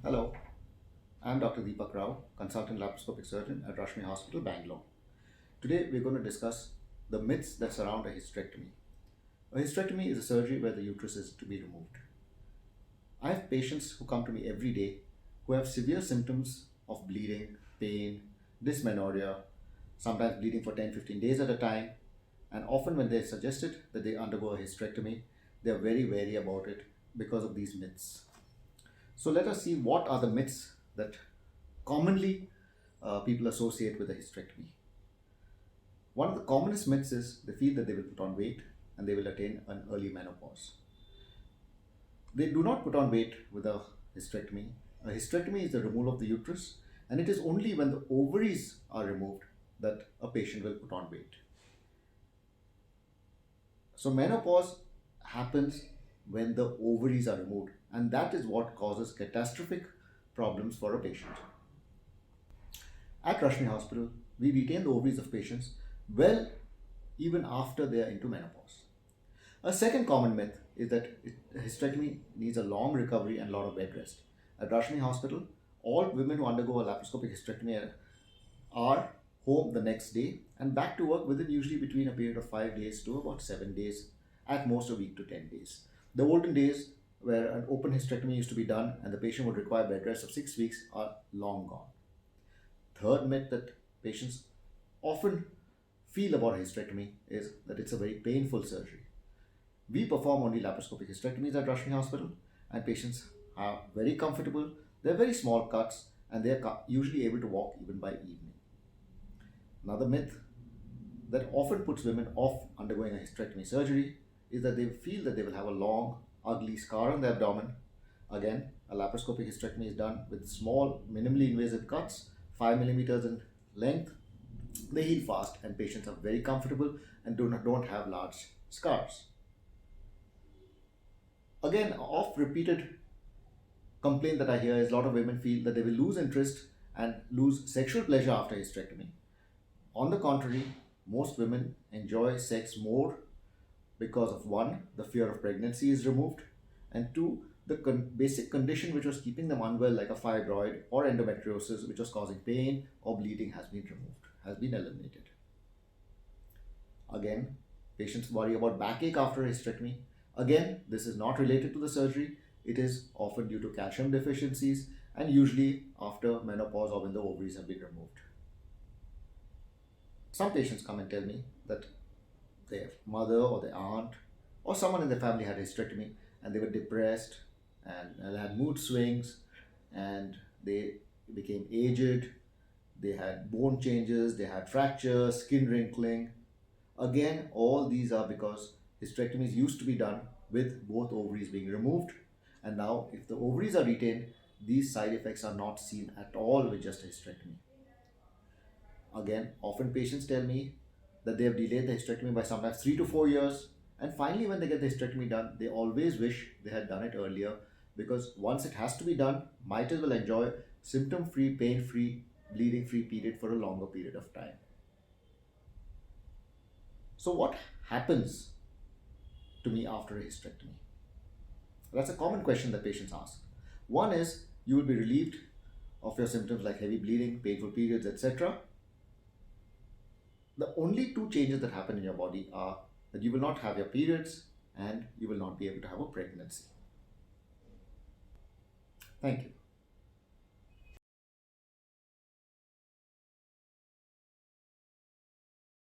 Hello, I'm Dr. Deepak Rao, consultant laparoscopic surgeon at Rashmi Hospital, Bangalore. Today we're going to discuss the myths that surround a hysterectomy. A hysterectomy is a surgery where the uterus is to be removed. I have patients who come to me every day who have severe symptoms of bleeding, pain, dysmenorrhea, sometimes bleeding for 10-15 days at a time, and often when they're suggested that they undergo a hysterectomy, they're very wary about it because of these myths. So let us see what are the myths that commonly people associate with a hysterectomy. One of the commonest myths is they feel that they will put on weight and they will attain an early menopause. They do not put on weight with a hysterectomy. A hysterectomy is the removal of the uterus, and it is only when the ovaries are removed that a patient will put on weight. So menopause happens when the ovaries are removed, and that is what causes catastrophic problems for a patient. At Rashmi Hospital, we retain the ovaries of patients well even after they are into menopause. A second common myth is that hysterectomy needs a long recovery and a lot of bed rest. At Rashmi Hospital, all women who undergo a laparoscopic hysterectomy are home the next day and back to work within usually between a period of 5 days to about 7 days, at most a week to 10 days. The olden days where an open hysterectomy used to be done and the patient would require bed rest of 6 weeks are long gone. Third myth that patients often feel about hysterectomy is that it's a very painful surgery. We perform only laparoscopic hysterectomies at Rashmi Hospital, and patients are very comfortable. They're very small cuts and they're usually able to walk even by evening. Another myth that often puts women off undergoing a hysterectomy surgery is that they feel that they will have a long, ugly scar on the abdomen. Again, a laparoscopic hysterectomy is done with small, minimally invasive cuts, 5 millimeters in length. They heal fast and patients are very comfortable and don't have large scars. Again, oft repeated complaint that I hear is a lot of women feel that they will lose interest and lose sexual pleasure after hysterectomy. On the contrary, most women enjoy sex more because of one, the fear of pregnancy is removed, and two, the basic condition which was keeping them unwell, like a fibroid or endometriosis, which was causing pain or bleeding, has been removed, has been eliminated. Again, patients worry about backache after hysterectomy. Again, this is not related to the surgery. It is often due to calcium deficiencies and usually after menopause or when the ovaries have been removed. Some patients come and tell me that their mother or their aunt or someone in their family had hysterectomy and they were depressed and had mood swings and they became aged, they had bone changes, they had fractures, skin wrinkling. Again, all these are because hysterectomies used to be done with both ovaries being removed, and now if the ovaries are retained, these side effects are not seen at all with just a hysterectomy. Again, often patients tell me that they have delayed the hysterectomy by sometimes 3 to 4 years, and finally when they get the hysterectomy done, they always wish they had done it earlier, because once it has to be done, might as well enjoy symptom-free, pain-free, bleeding-free period for a longer period of time. So what happens to me after a hysterectomy? That's a common question that patients ask. One is you will be relieved of your symptoms like heavy bleeding, painful periods, etc. The only two changes that happen in your body are that you will not have your periods and you will not be able to have a pregnancy. Thank you.